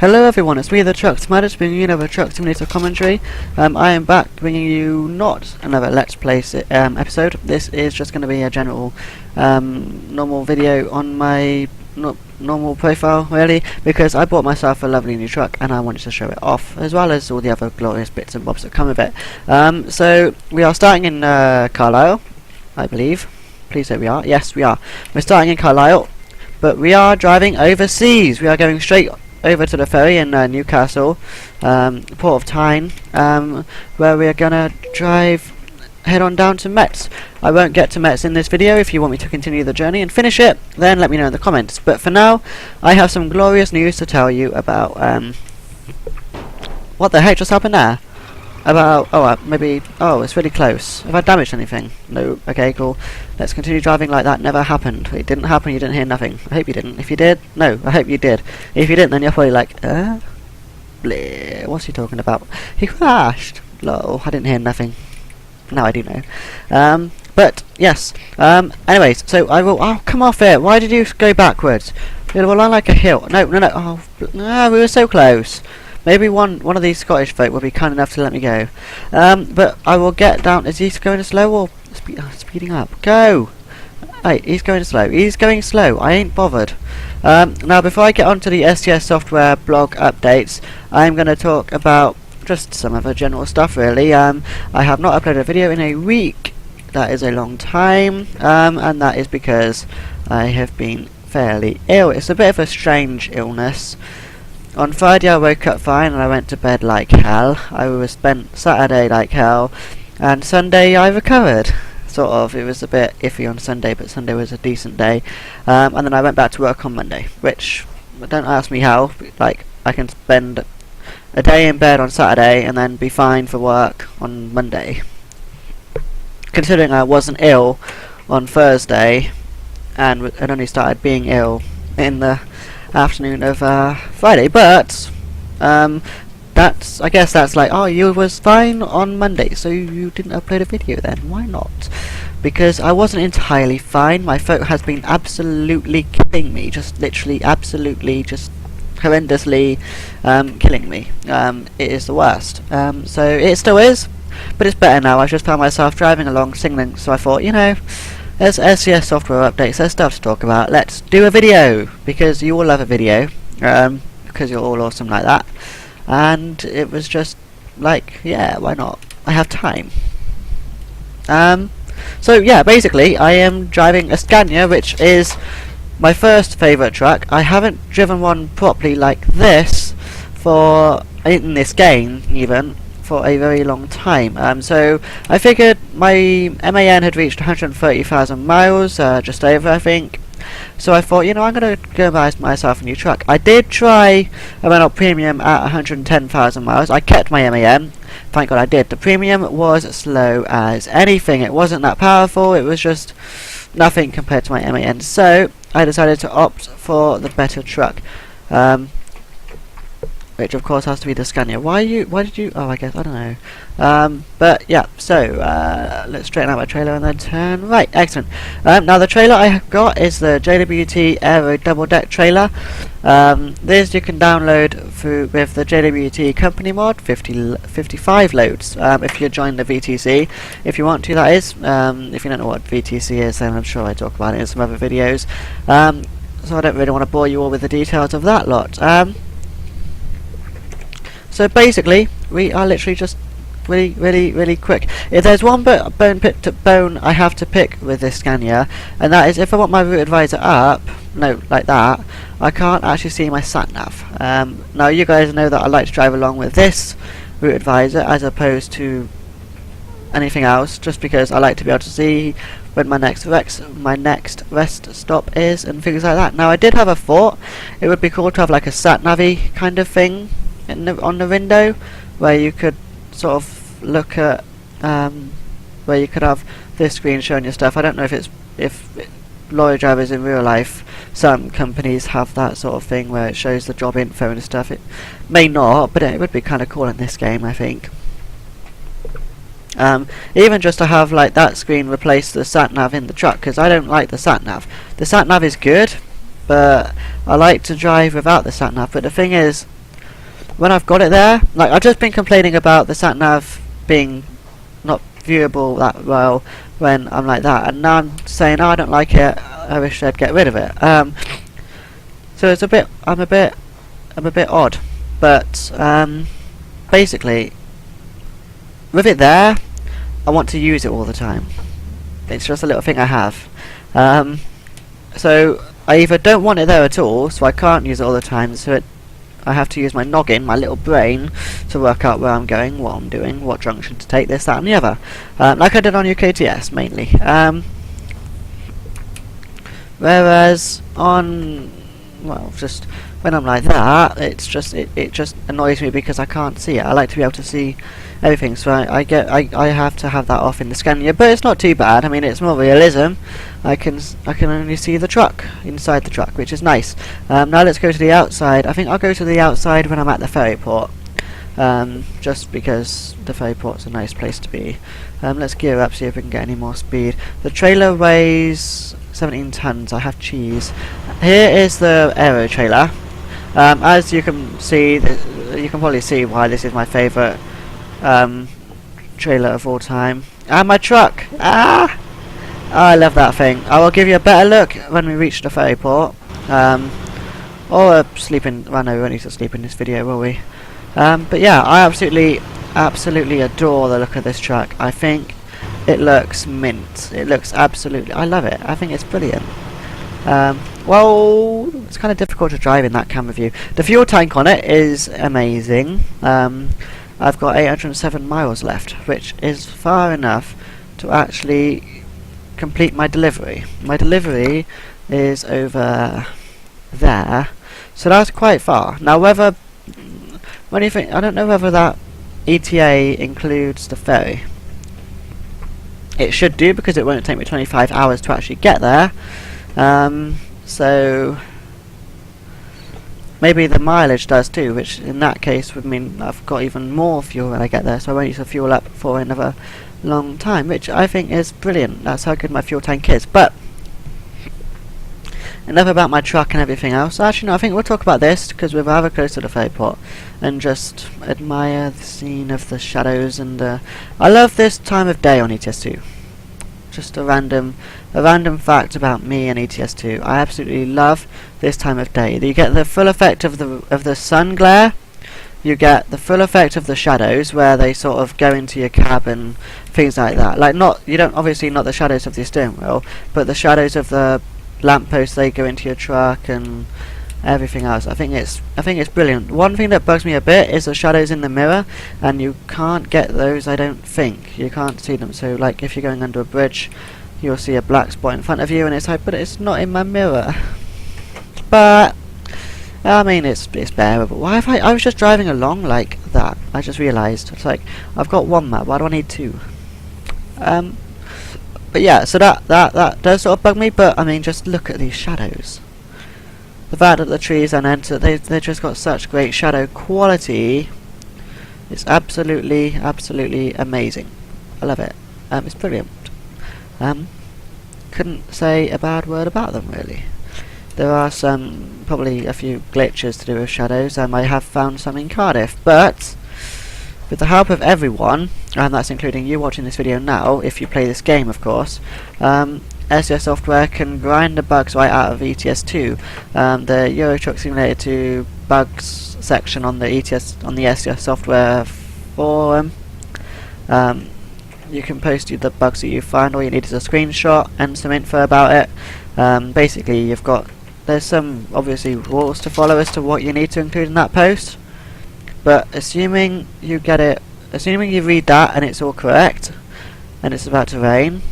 Hello everyone, it's me, Thetrucksimaddict, bringing you another Truck Simulator commentary. I am back bringing you not another Let's Play episode. This is just going to be a general normal video on my normal profile, really, because I bought myself a lovely new truck and I wanted to show it off, as well as all the other glorious bits and bobs that come with it. So we are starting in Carlisle, I believe. Please say we are. Yes, we are. We're starting in Carlisle, but we are driving overseas. We are going straight over to the ferry in Newcastle, port of Tyne, where we are gonna head on down to Metz. I won't get to Metz in this video. If you want me to continue the journey and finish it, then let me know in the comments. But for now, I have some glorious news to tell you about. What the heck just happened there? About, it's really close. Have I damaged anything? No. Okay, cool. Let's continue driving like that never happened. It didn't happen, you didn't hear nothing. I hope you didn't. If you did, no, I hope you did. If you didn't, then you're probably like, bleh, what's he talking about? He crashed. Lol, I didn't hear nothing. Now I do know. But, yes. Anyways, so I will, come off it. Why did you go backwards? Well, I'm like a hill. No. No, we were so close. Maybe one of these Scottish folk will be kind enough to let me go. But I will get down. Is he going slow or speeding up? Go! Hey, he's going slow. He's going slow. I ain't bothered. Now, before I get on to the SCS Software blog updates, I'm going to talk about just some other general stuff, really. I have not uploaded a video in a week. That is a long time. And that is because I have been fairly ill. It's a bit of a strange illness. On Friday I woke up fine and I went to bed like hell. I spent Saturday like hell, and Sunday I recovered. Sort of. It was a bit iffy on Sunday, but Sunday was a decent day. And then I went back to work on Monday, which, don't ask me how, like, I can spend a day in bed on Saturday and then be fine for work on Monday. Considering I wasn't ill on Thursday and only started being ill in the afternoon of Friday, but I guess that's like, oh, you was fine on Monday, so you didn't upload a video then. Why not? Because I wasn't entirely fine. My throat has been absolutely killing me, just literally absolutely just horrendously killing me. It is the worst. So it still is, but it's better now. I just found myself driving along singing, so I thought, you know, there's SCS Software updates, there's stuff to talk about. Let's do a video, because you all love a video, because you're all awesome like that. And it was just like, yeah, why not? I have time. So yeah, basically, I am driving a Scania, which is my first favourite truck. I haven't driven one properly like this in this game, even, for a very long time. So I figured my MAN had reached 130,000 miles, just over, I think. So I thought, you know, I'm going to go buy myself a new truck. I did try a Renault Premium at 110,000 miles. I kept my MAN. Thank God I did. The Premium was slow as anything. It wasn't that powerful. It was just nothing compared to my MAN. So I decided to opt for the better truck. Which of course has to be the Scania. Why did you, I guess, I don't know. But yeah, so let's straighten out my trailer and then turn right. Excellent. Now the trailer I have got is the JWT Aero double deck trailer. This you can download with the JWT company mod, 55 loads, if you join the VTC. If you want to, that is. If you don't know what VTC is, then I'm sure I talk about it in some other videos. So I don't really want to bore you all with the details of that lot. So basically, we are literally just really quick. If there's one bone I have to pick with this Scania, and that is if I want my route advisor up, like that, I can't actually see my sat nav. Now you guys know that I like to drive along with this route advisor as opposed to anything else, just because I like to be able to see when my next rest stop is and things like that. Now I did have a thought. It would be cool to have like a sat navy kind of thing on the window, where you could sort of look at where you could have this screen showing your stuff. I don't know if lorry drivers in real life, some companies have that sort of thing where it shows the job info and stuff. It may not, but it would be kind of cool in this game, I think. Even just to have like that screen replace the sat nav in the truck, because I don't like the sat nav. The sat nav is good, but I like to drive without the sat nav. But the thing is, when I've got it there, like I've just been complaining about the sat nav being not viewable that well when I'm like that, and now I'm saying, oh, I don't like it, I wish they'd get rid of it. So it's a bit, I'm a bit odd, but basically, with it there, I want to use it all the time. It's just a little thing I have. So I either don't want it there at all, so I can't use it all the time, so I have to use my noggin, my little brain, to work out where I'm going, what I'm doing, what junction to take, this, that and the other. Like I did on wtih, mainly. Whereas on, well, just when I'm like that, it's just it just annoys me because I can't see it. I like to be able to see everything, so I have to have that off in the scanner. But it's not too bad. I mean, it's more realism. I can only see the truck inside the truck, which is nice. Now let's go to the outside. I think I'll go to the outside when I'm at the ferry port, just because the ferry port's a nice place to be. Let's gear up, see if we can get any more speed. The trailer weighs 17 tons. I have cheese. Here is the aero trailer. As you can see, you can probably see why this is my favourite trailer of all time. And my truck! Ah! Oh, I love that thing. I will give you a better look when we reach the ferry port. Or sleeping. Well, no, we won't need to sleep in this video, will we? But yeah, I absolutely adore the look of this truck. I think it looks mint. It looks absolutely. I love it. I think it's brilliant. Well, it's kind of difficult to drive in that camera view. The fuel tank on it is amazing. I've got 807 miles left, which is far enough to actually complete my delivery. My delivery is over there, so that's quite far. Now, whether when you think, I don't know whether that ETA includes the ferry. It should do, because it won't take me 25 hours to actually get there. So maybe the mileage does too, which in that case would mean I've got even more fuel when I get there, so I won't need to fuel up for another long time, which I think is brilliant. That's how good my fuel tank is. But enough about my truck and everything else. Actually, no, I think we'll talk about this, because we're rather close to the ferry port, and just admire the scene of the shadows. And I love this time of day on ETS2. Just a random fact about me and ETS2. I absolutely love this time of day. You get the full effect of the sun glare. You get the full effect of the shadows, where they sort of go into your cab and things like that. Like, you don't obviously not the shadows of the steering wheel, but the shadows of the lampposts, they go into your truck and everything else. I think it's brilliant. One thing that bugs me a bit is the shadows in the mirror, and you can't get those, I don't think. You can't see them, so like if you're going under a bridge, you'll see a black spot in front of you, and it's like, but it's not in my mirror. But I mean, it's bearable. Why have I was just driving along like that. I just realised, it's like, I've got one map, why do I need two? But yeah, so that does sort of bug me, but I mean, just look at these shadows. The fact that the trees are they've just got such great shadow quality. It's absolutely amazing. I love it. It's brilliant. Couldn't say a bad word about them, really. There are probably a few glitches to do with shadows, and I have found some in Cardiff, but with the help of everyone, and that's including you watching this video now, if you play this game, of course, SCS Software can grind the bugs right out of ETS2. The Thetrucksimaddict 2 bugs section on the SCS Software forum. You can post the bugs that you find. All you need is a screenshot and some info about it. Basically, there's some obviously rules to follow as to what you need to include in that post. But assuming you read that and it's all correct, and it's about to rain,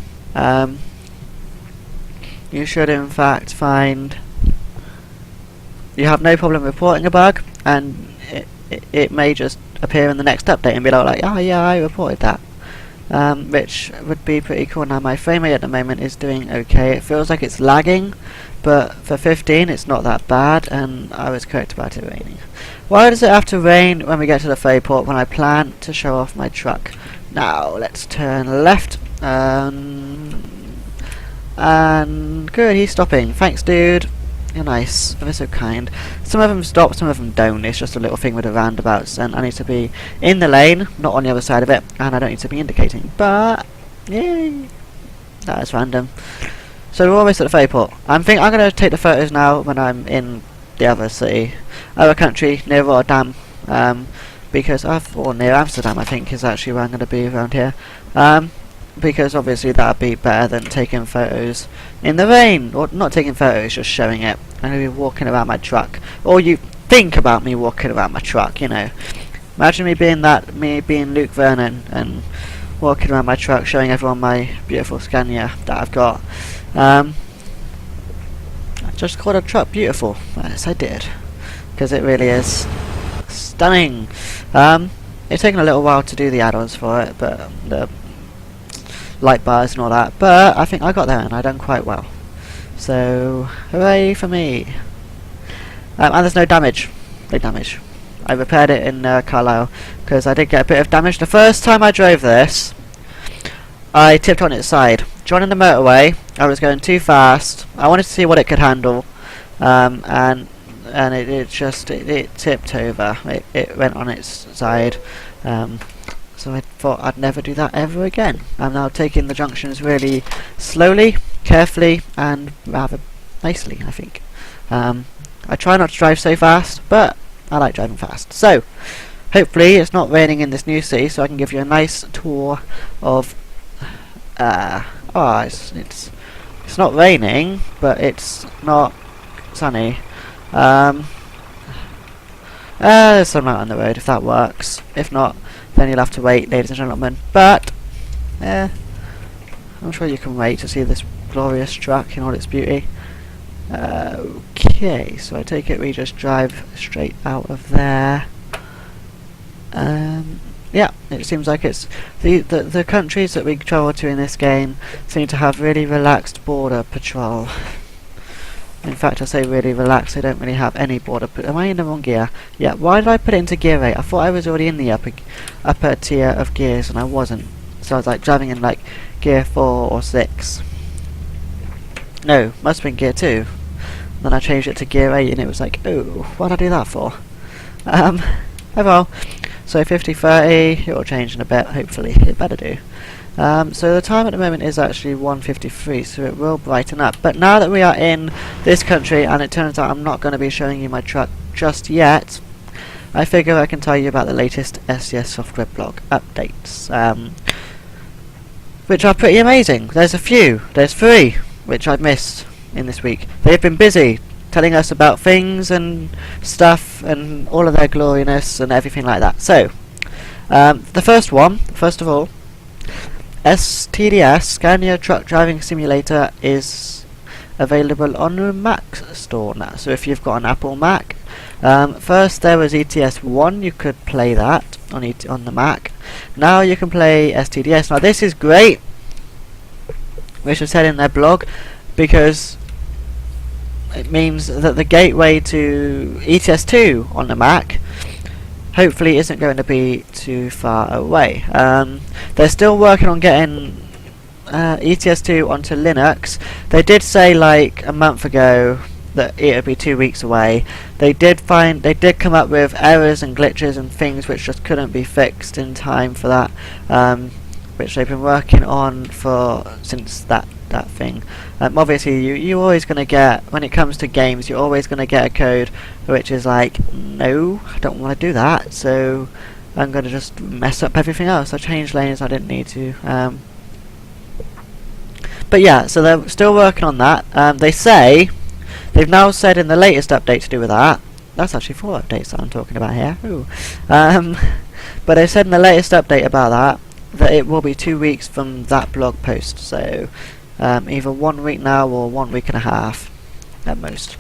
you should in fact find you have no problem reporting a bug, and it may just appear in the next update and be like, oh yeah, I reported that. Which would be pretty cool. Now my frame rate at the moment is doing okay. It feels like it's lagging, but for 15 it's not that bad, and I was correct about it raining. Why does it have to rain when we get to the ferry port when I plan to show off my truck? Now let's turn left, and good, he's stopping. Thanks, dude. You're nice, ever so kind. Some of them stop, some of them don't. It's just a little thing with the roundabouts, and I need to be in the lane, not on the other side of it, and I don't need to be indicating. But yay, that is random. So we're almost at the ferry port. I'm going to take the photos now when I'm in the other city, other country near Rotterdam, because or near Amsterdam, I think is actually where I'm going to be around here. Because obviously that'd be better than taking photos in the rain, or not taking photos, just showing it. I'm going to be walking around my truck, or you think about me walking around my truck, you know. Imagine me being Luke Vernon and walking around my truck, showing everyone my beautiful Scania that I've got. I just called a truck beautiful. Yes, I did, because it really is stunning. It's taken a little while to do the add-ons for it, but the light bars and all that, but I think I got there and I done quite well. So hooray for me! And there's no damage. Big damage. I repaired it in Carlisle because I did get a bit of damage. The first time I drove this, I tipped on its side. Joining the motorway, I was going too fast. I wanted to see what it could handle, and it tipped over. It went on its side. So I thought I'd never do that ever again. I'm now taking the junctions really slowly, carefully, and rather nicely, I think. I try not to drive so fast, but I like driving fast. So, hopefully it's not raining in this new city, so I can give you a nice tour of... it's not raining, but it's not sunny. There's sunlight on the road, if that works. If not, then you'll have to wait, ladies and gentlemen. But I'm sure you can wait to see this glorious truck in all its beauty. Okay, so I take it we just drive straight out of there. Yeah, it seems like it's the countries that we travel to in this game seem to have really relaxed border patrol. In fact, I say really relaxed, they don't really have any border. Am I in the wrong gear? Yeah, why did I put it into gear 8? I thought I was already in the upper tier of gears, and I wasn't. So I was like driving in like gear 4 or 6. No, must have been gear 2. Then I changed it to gear 8, and it was like, oh, what did I do that for? Oh well. So 50-30, it will change in a bit, hopefully. It better do. So the time at the moment is actually 1:53, so it will brighten up. But now that we are in this country, and it turns out I'm not going to be showing you my truck just yet, I figure I can tell you about the latest SCS Software blog updates, which are pretty amazing. There's a few. There's 3, which I've missed in this week. They've been busy telling us about things and stuff and all of their gloriness and everything like that. So, the first one, first of all, STDS, Scania Truck Driving Simulator, is available on the Mac store now. So if you've got an Apple Mac, first there was ETS1, you could play that on the Mac. Now you can play STDS. Now this is great, which was said in their blog, because it means that the gateway to ETS2 on the Mac hopefully isn't going to be too far away. They're still working on getting ETS2 onto Linux. They did say like a month ago that it would be 2 weeks away. They did come up with errors and glitches and things which just couldn't be fixed in time for that, which they've been working on since that thing. Obviously you're always going to get, when it comes to games, you're always going to get a code which is like, no, I don't want to do that, so I'm going to just mess up everything else. I changed lanes I didn't need to. But yeah, so they're still working on that. They've now said in the latest update to do with that, that's actually 4 updates that I'm talking about here. Ooh. But they said in the latest update about that it will be 2 weeks from that blog post, so either 1 week now or 1 week and a half at most.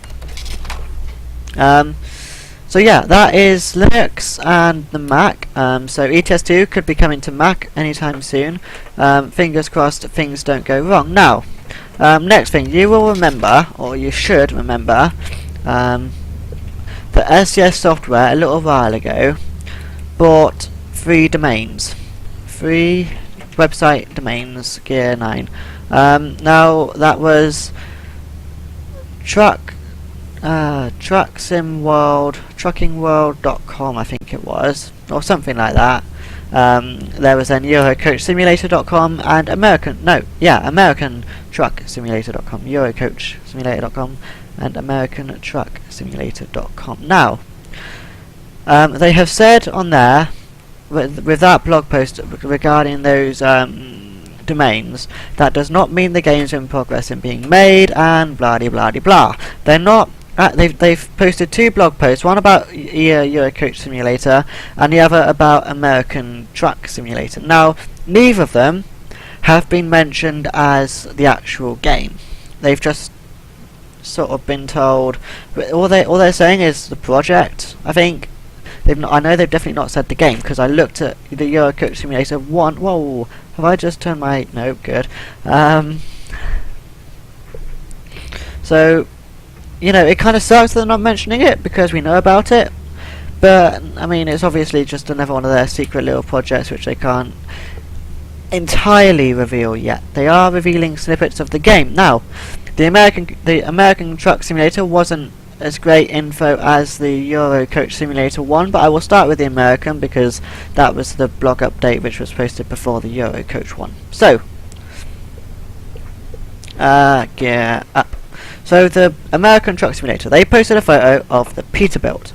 So yeah, that is Linux and the Mac. So ETS2 could be coming to Mac anytime soon. Fingers crossed things don't go wrong. Now, next thing, you will remember, or you should remember, that SCS Software a little while ago bought 3 domains. 3 website domains, Gear 9. Now that was truck truckingworld.com, I think it was, or something like that. There was then eurocoachsimulator.com and americantrucksimulator.com, eurocoachsimulator.com and americantrucksimulator.com. Now, they have said on there, with that blog post regarding those domains, that does not mean the game's in progress in being made, and blah de blah de blah. They're not. They've posted two blog posts, one about Euro Coach Simulator and the other about American Truck Simulator. Now, neither of them have been mentioned as the actual game. They've just sort of been told. All they're saying is the project. I think I know they've definitely not said the game, because I looked at the Euro Coach Simulator 1. Whoa, have I just turned my... No, good. So, you know, it kind of sucks that they're not mentioning it, because we know about it. But, I mean, it's obviously just another one of their secret little projects which they can't entirely reveal yet. They are revealing snippets of the game. Now, the American Truck Simulator wasn't as great info as the Euro Coach Simulator 1, but I will start with the American, because that was the blog update which was posted before the Euro Coach one. So, gear up. So the American Truck Simulator, they posted a photo of the Peterbilt.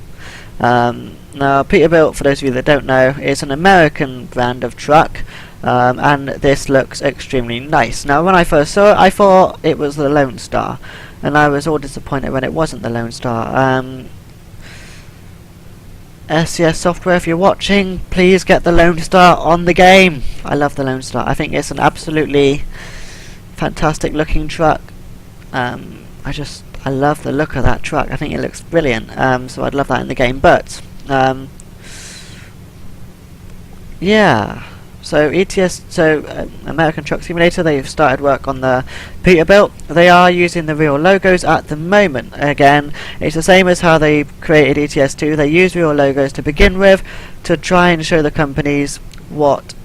Now, Peterbilt, for those of you that don't know, is an American brand of truck, and this looks extremely nice. Now, when I first saw it, I thought it was the Lone Star, and I was all disappointed when it wasn't the Lone Star. SCS Software, if you're watching, please get the Lone Star on the game. I love the Lone Star. I think it's an absolutely fantastic looking truck. I love the look of that truck. I think it looks brilliant. So I'd love that in the game. But yeah. So American Truck Simulator, they've started work on the Peterbilt. They are using the real logos at the moment. Again, it's the same as how they created ETS2. They use real logos to begin with to try and show the companies what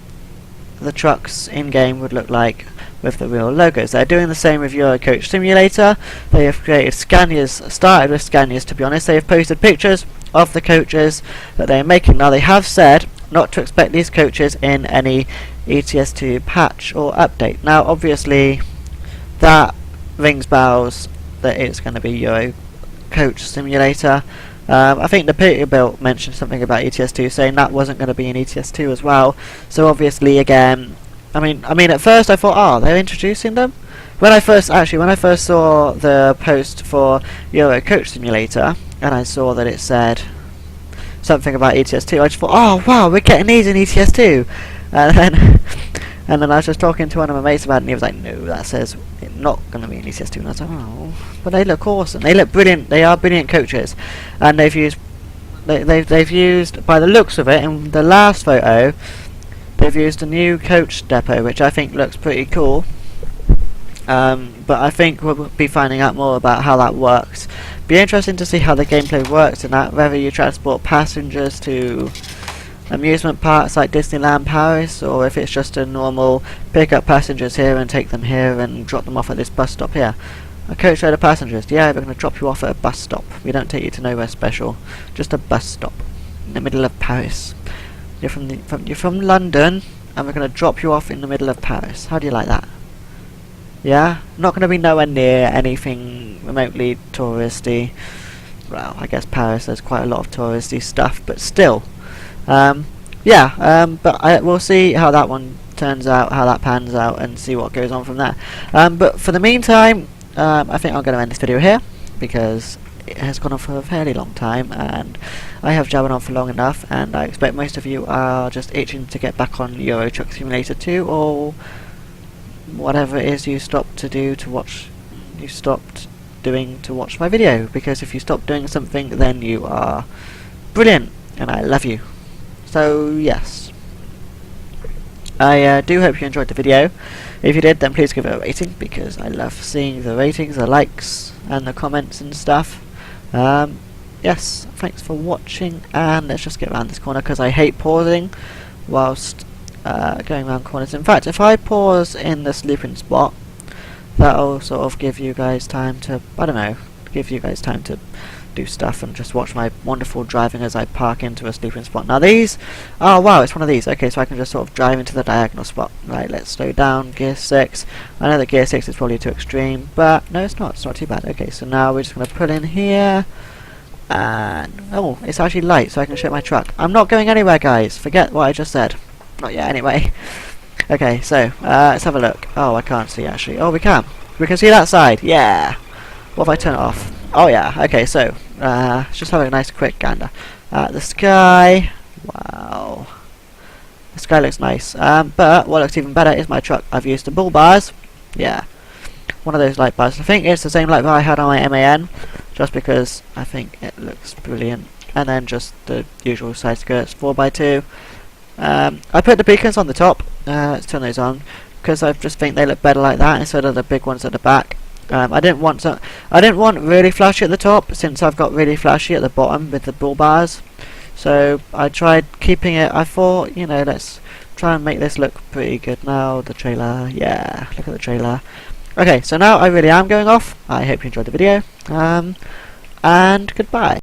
the trucks in-game would look like with the real logos. They're doing the same with Euro Coach Simulator. They have created Scanias, started with Scanias to be honest. They have posted pictures of the coaches that they are making. Now, they have said not to expect these coaches in any ETS2 patch or update. Now, obviously, that rings bells that it's going to be Euro Coach Simulator. I think the Peterbilt mentioned something about ETS2, saying that wasn't going to be in ETS2 as well. So obviously, again, I mean, at first I thought, oh, they're introducing them. When I first saw the post for Euro Coach Simulator, and I saw that it said something about ETS2, I just thought, oh wow, we're getting these in ETS2. And then I was just talking to one of my mates about it, and he was like, no, that says it's not going to be in ETS2. And I was like, oh, but they look awesome. They look brilliant. They are brilliant coaches, and they've used, by the looks of it, in the last photo, they've used a new coach depot, which I think looks pretty cool. But I think we'll be finding out more about how that works. Be interesting to see how the gameplay works in that, whether you transport passengers to amusement parks like Disneyland Paris, or if it's just a normal pick up passengers here and take them here and drop them off at this bus stop here. A coach load of passengers, yeah, we're going to drop you off at a bus stop. We don't take you to nowhere special, just a bus stop in the middle of Paris. You're from London, and we're going to drop you off in the middle of Paris. How do you like that? Yeah? Not going to be nowhere near anything remotely touristy. Well, I guess Paris has quite a lot of touristy stuff, but still. But we'll see how that one turns out, how that pans out, and see what goes on from there. But for the meantime, I think I'm going to end this video here, because it has gone on for a fairly long time, and I have jabbered on for long enough, and I expect most of you are just itching to get back on Euro Truck Simulator 2, or whatever it is you stopped doing to watch my video, because if you stop doing something, then you are brilliant, and I love you. So yes, I do hope you enjoyed the video. If you did, then please give it a rating, because I love seeing the ratings, the likes, and the comments and stuff. Yes, thanks for watching, and let's just get around this corner, because I hate pausing whilst going around corners. In fact, if I pause in the sleeping spot, that'll sort of give you guys time to, I don't know, give you guys time to do stuff and just watch my wonderful driving as I park into a sleeping spot. Now these, oh wow, it's one of these. Okay, so I can just sort of drive into the diagonal spot. Right, let's slow down, gear 6. I know that gear 6 is probably too extreme, but no, it's not too bad. Okay, so now we're just going to pull in here, and oh, it's actually light, so I can shoot my truck. I'm not going anywhere, guys. Forget what I just said. Not yet, anyway. Okay, so let's have a look. Oh, I can't see actually. Oh, we can. We can see that side. Yeah. What if I turn it off? Oh yeah. Okay, so let's just have a nice quick gander at the sky. Wow. The sky looks nice. But what looks even better is my truck. I've used the bull bars. Yeah. One of those light bars. I think it's the same light bar I had on my MAN, just because I think it looks brilliant. And then just the usual side skirts, 4x2. I put the beacons on the top. Let's turn those on because I just think they look better like that instead of the big ones at the back. I didn't want really flashy at the top, since I've got really flashy at the bottom with the bull bars. So I tried keeping it. I thought, you know, let's try and make this look pretty good. Now the trailer, yeah, look at the trailer. Okay, so now I really am going off. I hope you enjoyed the video, and goodbye.